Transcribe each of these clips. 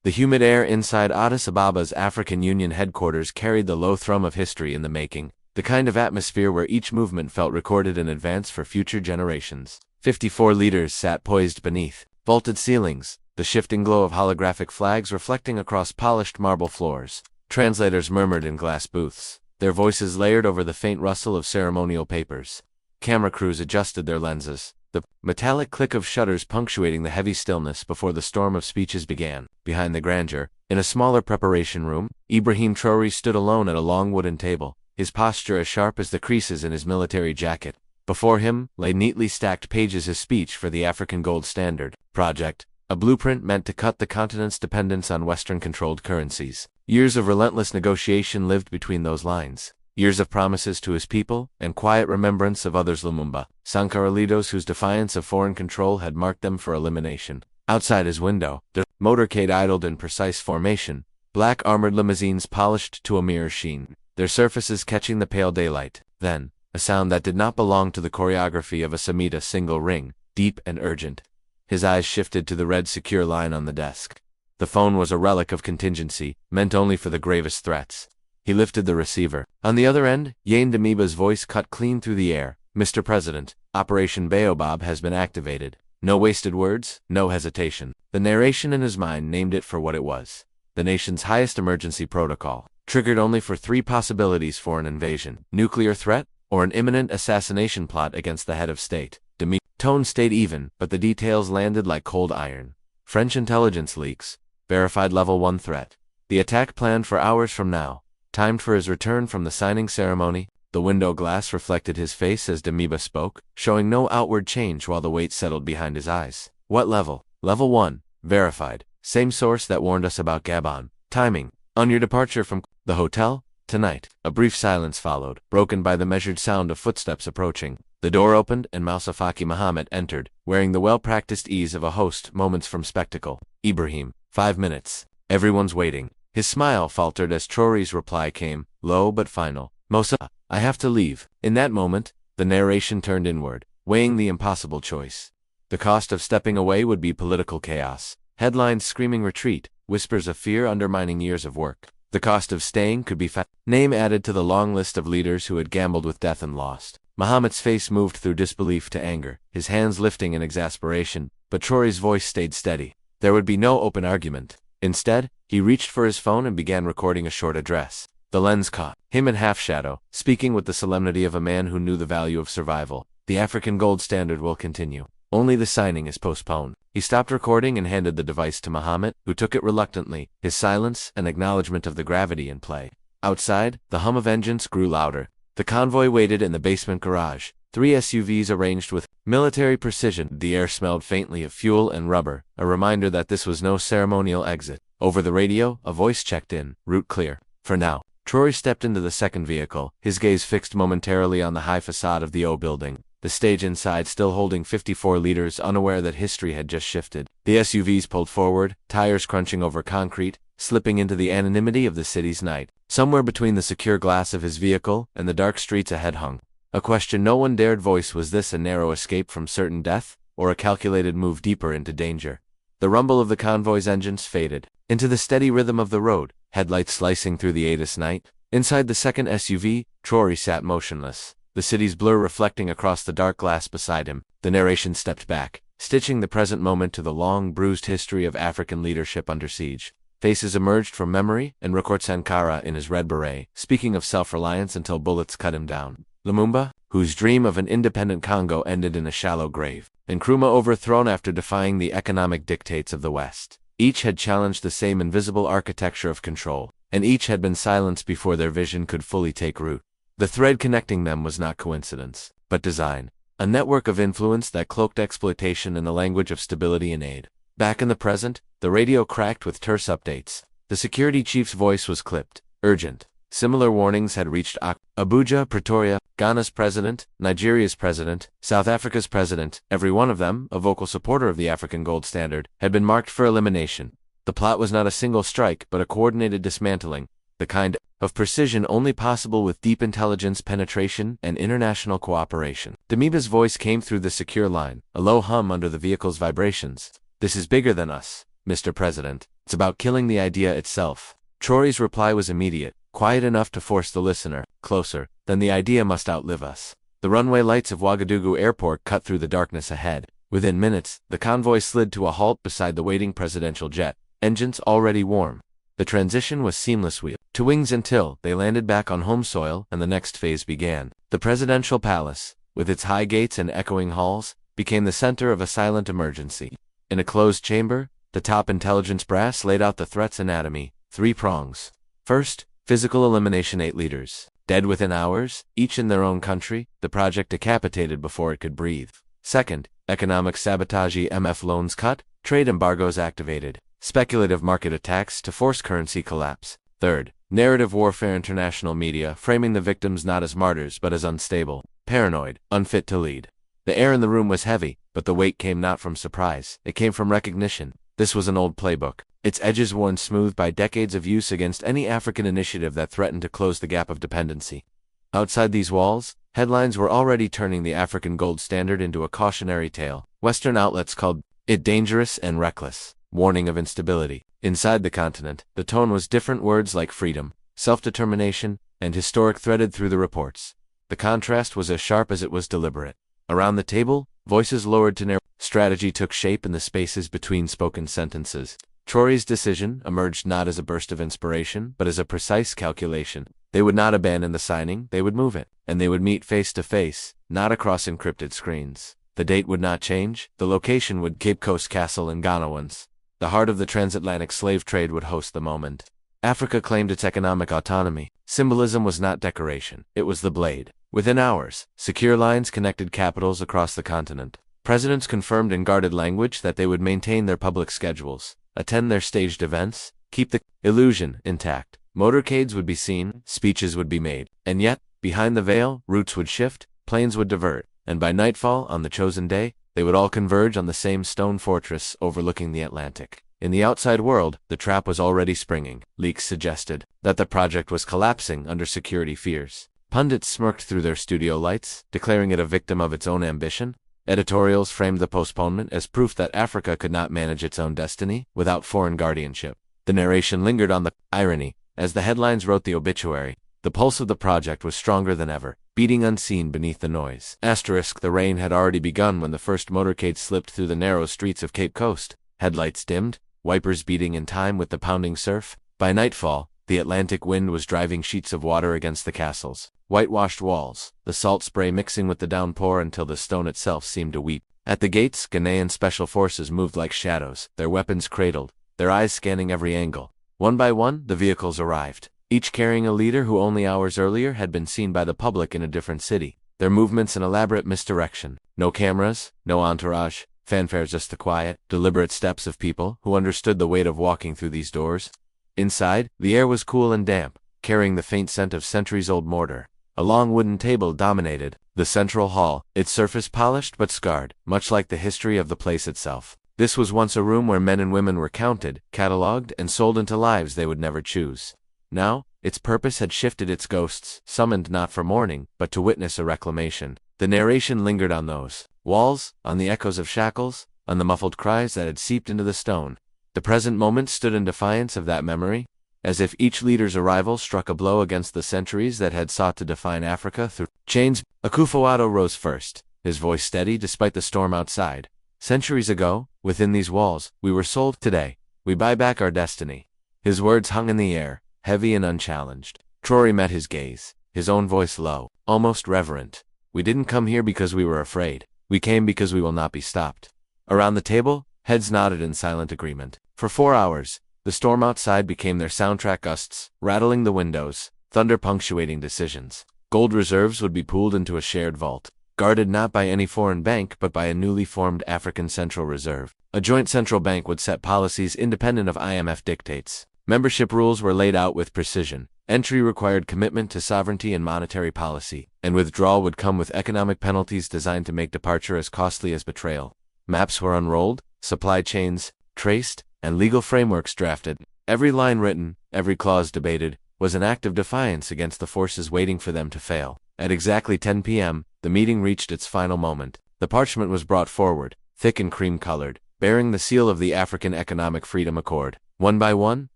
The humid air inside Addis Ababa's African Union headquarters carried the low thrum of history in the making, the kind of atmosphere where each movement felt recorded in advance for future generations. 54 leaders sat poised beneath vaulted ceilings, the shifting glow of holographic flags reflecting across polished marble floors. Translators murmured in glass booths, their voices layered over the faint rustle of ceremonial papers. Camera crews adjusted their lenses, the metallic click of shutters punctuating the heavy stillness before the storm of speeches began. Behind the grandeur, in a smaller preparation room, Ibrahim Traoré stood alone at a long wooden table, his posture as sharp as the creases in his military jacket. Before him lay neatly stacked pages his speech for the African Gold Standard Project, a blueprint meant to cut the continent's dependence on Western-controlled currencies. Years of relentless negotiation lived between those lines. Years of promises to his people, and quiet remembrance of others. Lumumba, Sankara leaders whose defiance of foreign control had marked them for elimination. Outside his window, the motorcade idled in precise formation, black armored limousines polished to a mirror sheen, their surfaces catching the pale daylight. Then, a sound that did not belong to the choreography of a Samita single ring, deep and urgent. His eyes shifted to the red secure line on the desk. The phone was a relic of contingency, meant only for the gravest threats. He lifted the receiver. On the other end, Yain Damiba's voice cut clean through the air. Mr. President, Operation Baobab has been activated. No wasted words, no hesitation. The narration in his mind named it for what it was. The nation's highest emergency protocol, triggered only for 3 possibilities for an invasion: nuclear threat, or an imminent assassination plot against the head of state. Damiba's tone stayed even, but the details landed like cold iron. French intelligence leaks. Verified level 1 threat. The attack planned for hours from now. Timed for his return from the signing ceremony. The window glass reflected his face as Damiba spoke, showing no outward change while the weight settled behind his eyes. What level? Level 1. Verified. Same source that warned us about Gabon. Timing. On your departure from the hotel? Tonight. A brief silence followed, broken by the measured sound of footsteps approaching. The door opened and Moussa Faki Mohammed entered, wearing the well-practiced ease of a host moments from spectacle. Ibrahim. 5 minutes. Everyone's waiting. His smile faltered as Traoré's reply came, low but final. Moussa, I have to leave. In that moment, the narration turned inward, weighing the impossible choice. The cost of stepping away would be political chaos. Headlines screaming retreat, whispers of fear undermining years of work. The cost of staying could be name added to the long list of leaders who had gambled with death and lost. Mohammed's face moved through disbelief to anger, his hands lifting in exasperation, but Traoré's voice stayed steady. There would be no open argument. Instead, he reached for his phone and began recording a short address. The lens caught him in half-shadow, speaking with the solemnity of a man who knew the value of survival. The African Gold Standard will continue. Only the signing is postponed. He stopped recording and handed the device to Mohammed, who took it reluctantly, his silence an acknowledgement of the gravity in play. Outside, the hum of engines grew louder. The convoy waited in the basement garage, 3 SUVs arranged with military precision. The air smelled faintly of fuel and rubber, a reminder that this was no ceremonial exit. Over the radio, a voice checked in, route clear. For now. Traoré stepped into the second vehicle, his gaze fixed momentarily on the high facade of the O building. The stage inside still holding 54 leaders, unaware that history had just shifted. The SUVs pulled forward, tires crunching over concrete, slipping into the anonymity of the city's night. Somewhere between the secure glass of his vehicle and the dark streets ahead hung a question no one dared voice: was this a narrow escape from certain death, or a calculated move deeper into danger? The rumble of the convoy's engines faded into the steady rhythm of the road, headlights slicing through the Addis night. Inside the second SUV, Traoré sat motionless, the city's blur reflecting across the dark glass beside him. The narration stepped back, stitching the present moment to the long, bruised history of African leadership under siege. Faces emerged from memory, and Rukort Sankara in his red beret, speaking of self-reliance until bullets cut him down. Lumumba, whose dream of an independent Congo ended in a shallow grave. Nkrumah overthrown after defying the economic dictates of the West. Each had challenged the same invisible architecture of control, and each had been silenced before their vision could fully take root. The thread connecting them was not coincidence, but design. A network of influence that cloaked exploitation in the language of stability and aid. Back in the present, the radio cracked with terse updates. The security chief's voice was clipped, urgent. Similar warnings had reached Abuja, Pretoria, Ghana's president, Nigeria's president, South Africa's president. Every one of them, a vocal supporter of the African Gold Standard, had been marked for elimination. The plot was not a single strike but a coordinated dismantling, the kind of precision only possible with deep intelligence penetration and international cooperation. Damiba's voice came through the secure line, a low hum under the vehicle's vibrations. This is bigger than us, Mr. President. It's about killing the idea itself. Traore's reply was immediate, quiet enough to force the listener closer. Then the idea must outlive us. The runway lights of Ouagadougou airport cut through the darkness ahead. Within minutes, the convoy slid to a halt beside the waiting presidential jet, engines already warm. The transition was seamless to wings until they landed back on home soil and the next phase began. The presidential palace, with its high gates and echoing halls, became the center of a silent emergency. In a closed chamber, the top intelligence brass laid out the threat's anatomy, 3 prongs. First, physical elimination. 8 leaders dead within hours, each in their own country, the project decapitated before it could breathe. Second, economic sabotage. IMF loans cut, trade embargoes activated, speculative market attacks to force currency collapse. Third, narrative warfare. International media framing the victims not as martyrs but as unstable, paranoid, unfit to lead. The air in the room was heavy, but the weight came not from surprise, it came from recognition. This was an old playbook, its edges worn smooth by decades of use against any African initiative that threatened to close the gap of dependency. Outside these walls, headlines were already turning the African gold standard into a cautionary tale. Western outlets called it dangerous and reckless, warning of instability. Inside the continent, the tone was different. Words like freedom, self-determination, and historic threaded through the reports. The contrast was as sharp as it was deliberate. Around the table, voices lowered to narrow. Strategy took shape in the spaces between spoken sentences. Traore's decision emerged not as a burst of inspiration, but as a precise calculation. They would not abandon the signing, they would move it, and they would meet face to face, not across encrypted screens. The date would not change, the location would Cape Coast Castle in Ghana once. The heart of the transatlantic slave trade would host the moment. Africa claimed its economic autonomy. Symbolism was not decoration, it was the blade. Within hours, secure lines connected capitals across the continent. Presidents confirmed in guarded language that they would maintain their public schedules, attend their staged events, keep the illusion intact. Motorcades would be seen, speeches would be made, and yet, behind the veil, routes would shift, planes would divert, and by nightfall, on the chosen day, they would all converge on the same stone fortress overlooking the Atlantic. In the outside world, the trap was already springing. Leaks suggested that the project was collapsing under security fears. Pundits smirked through their studio lights, declaring it a victim of its own ambition. Editorials framed the postponement as proof that Africa could not manage its own destiny without foreign guardianship. The narration lingered on the irony. As the headlines wrote the obituary, the pulse of the project was stronger than ever, beating unseen beneath the noise. The rain had already begun when the first motorcade slipped through the narrow streets of Cape Coast. Headlights dimmed, wipers beating in time with the pounding surf. By nightfall, the Atlantic wind was driving sheets of water against the castle's whitewashed walls, the salt spray mixing with the downpour until the stone itself seemed to weep. At the gates, Ghanaian special forces moved like shadows, their weapons cradled, their eyes scanning every angle. One by one, the vehicles arrived, each carrying a leader who only hours earlier had been seen by the public in a different city. Their movements an elaborate misdirection. No cameras, no entourage, fanfare, just the quiet, deliberate steps of people who understood the weight of walking through these doors. Inside, the air was cool and damp, carrying the faint scent of centuries-old mortar. A long wooden table dominated the central hall, its surface polished but scarred, much like the history of the place itself. This was once a room where men and women were counted, catalogued, and sold into lives they would never choose. Now, its purpose had shifted. Its ghosts, summoned not for mourning, but to witness a reclamation. The narration lingered on those walls, on the echoes of shackles, on the muffled cries that had seeped into the stone. The present moment stood in defiance of that memory, as if each leader's arrival struck a blow against the centuries that had sought to define Africa through chains. Akufo-Addo rose first, his voice steady despite the storm outside. Centuries ago, within these walls, we were sold. Today, we buy back our destiny. His words hung in the air, heavy and unchallenged. Traore met his gaze, his own voice low, almost reverent. We didn't come here because we were afraid. We came because we will not be stopped. Around the table, heads nodded in silent agreement. For 4 hours, the storm outside became their soundtrack. Gusts, rattling the windows, thunder punctuating decisions. Gold reserves would be pooled into a shared vault, guarded not by any foreign bank but by a newly formed African Central Reserve. A joint central bank would set policies independent of IMF dictates. Membership rules were laid out with precision. Entry required commitment to sovereignty and monetary policy, and withdrawal would come with economic penalties designed to make departure as costly as betrayal. Maps were unrolled, supply chains traced, and legal frameworks drafted. Every line written, every clause debated, was an act of defiance against the forces waiting for them to fail. At exactly 10 p.m., the meeting reached its final moment. The parchment was brought forward, thick and cream-colored, bearing the seal of the African Economic Freedom Accord. One by one,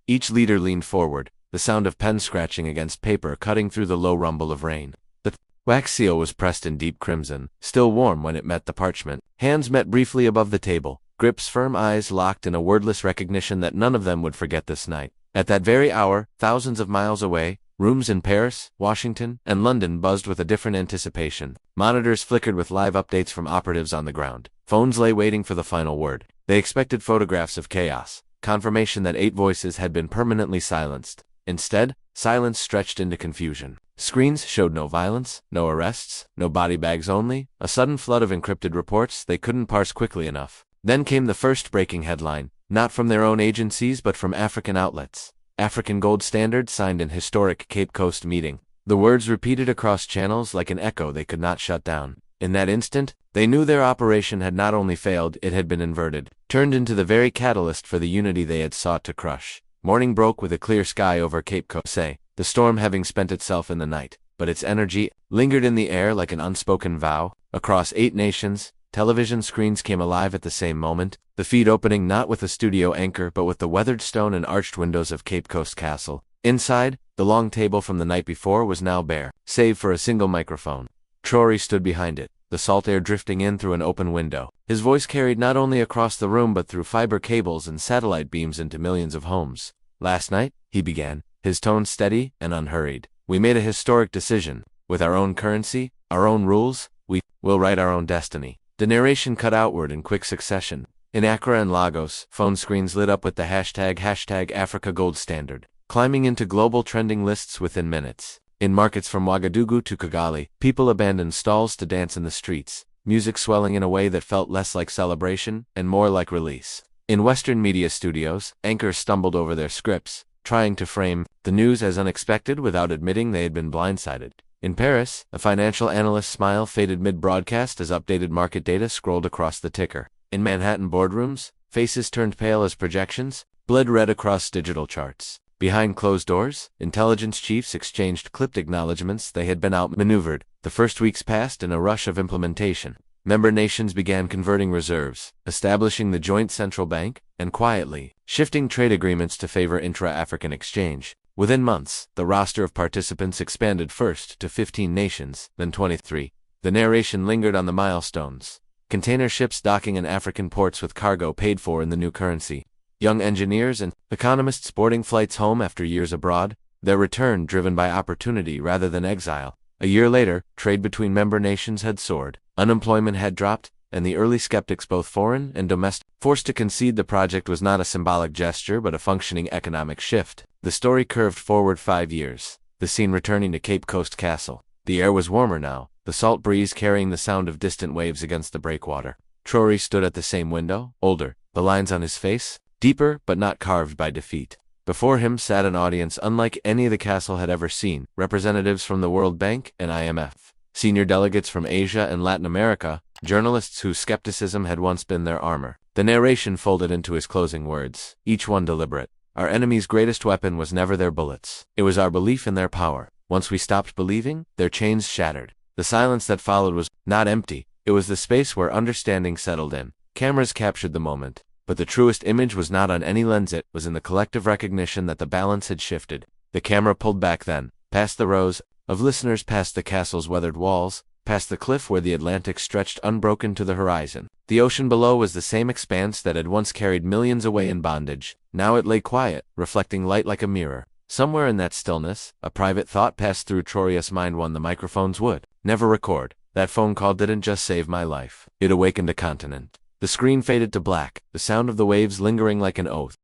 each leader leaned forward, the sound of pen scratching against paper cutting through the low rumble of rain. The wax seal was pressed in deep crimson, still warm when it met the parchment. Hands met briefly above the table, grips firm, eyes locked in a wordless recognition that none of them would forget this night. At that very hour, thousands of miles away, rooms in Paris, Washington, and London buzzed with a different anticipation. Monitors flickered with live updates from operatives on the ground. Phones lay waiting for the final word. They expected photographs of chaos, confirmation that 8 voices had been permanently silenced. Instead, silence stretched into confusion. Screens showed no violence, no arrests, no body bags, only a sudden flood of encrypted reports they couldn't parse quickly enough. Then came the first breaking headline, not from their own agencies but from African outlets. African gold standard signed in historic Cape Coast meeting. The words repeated across channels like an echo they could not shut down. In that instant, they knew their operation had not only failed, it had been inverted, turned into the very catalyst for the unity they had sought to crush. Morning broke with a clear sky over Cape Coast, the storm having spent itself in the night, but its energy lingered in the air like an unspoken vow. Across 8 nations, television screens came alive at the same moment, the feed opening not with a studio anchor but with the weathered stone and arched windows of Cape Coast Castle. Inside, the long table from the night before was now bare, save for a single microphone. Traore stood behind it, the salt air drifting in through an open window. His voice carried not only across the room but through fiber cables and satellite beams into millions of homes. Last night, he began, his tone steady and unhurried. We made a historic decision. With our own currency, our own rules, we will write our own destiny. The narration cut outward in quick succession. In Accra and Lagos, phone screens lit up with the hashtag Africa Gold Standard, climbing into global trending lists within minutes. In markets from Ouagadougou to Kigali, people abandoned stalls to dance in the streets, music swelling in a way that felt less like celebration and more like release. In Western media studios, anchors stumbled over their scripts, trying to frame the news as unexpected without admitting they had been blindsided. In Paris, a financial analyst's smile faded mid-broadcast as updated market data scrolled across the ticker. In Manhattan boardrooms, faces turned pale as projections bled red across digital charts. Behind closed doors, intelligence chiefs exchanged clipped acknowledgments they had been outmaneuvered. The first weeks passed in a rush of implementation. Member nations began converting reserves, establishing the joint central bank, and quietly shifting trade agreements to favor intra-African exchange. Within months, the roster of participants expanded first to 15 nations, then 23. The narration lingered on the milestones. Container ships docking in African ports with cargo paid for in the new currency. Young engineers and economists boarding flights home after years abroad, their return driven by opportunity rather than exile. A year later, trade between member nations had soared, unemployment had dropped, and the early skeptics, both foreign and domestic, forced to concede the project was not a symbolic gesture but a functioning economic shift. The story curved forward 5 years, the scene returning to Cape Coast Castle. The air was warmer now, the salt breeze carrying the sound of distant waves against the breakwater. Traore stood at the same window, older, the lines on his face deeper but not carved by defeat. Before him sat an audience unlike any the castle had ever seen, representatives from the World Bank and IMF, senior delegates from Asia and Latin America, journalists whose skepticism had once been their armor. The narration folded into his closing words, each one deliberate. Our enemy's greatest weapon was never their bullets. It was our belief in their power. Once we stopped believing, their chains shattered. The silence that followed was not empty. It was the space where understanding settled in. Cameras captured the moment. But the truest image was not on any lens, it was in the collective recognition that the balance had shifted. The camera pulled back then, past the rows of listeners, past the castle's weathered walls, past the cliff where the Atlantic stretched unbroken to the horizon. The ocean below was the same expanse that had once carried millions away in bondage. Now it lay quiet, reflecting light like a mirror. Somewhere in that stillness, a private thought passed through Traore's mind, one the microphones would never record. That phone call didn't just save my life. It awakened a continent. The screen faded to black, the sound of the waves lingering like an oath.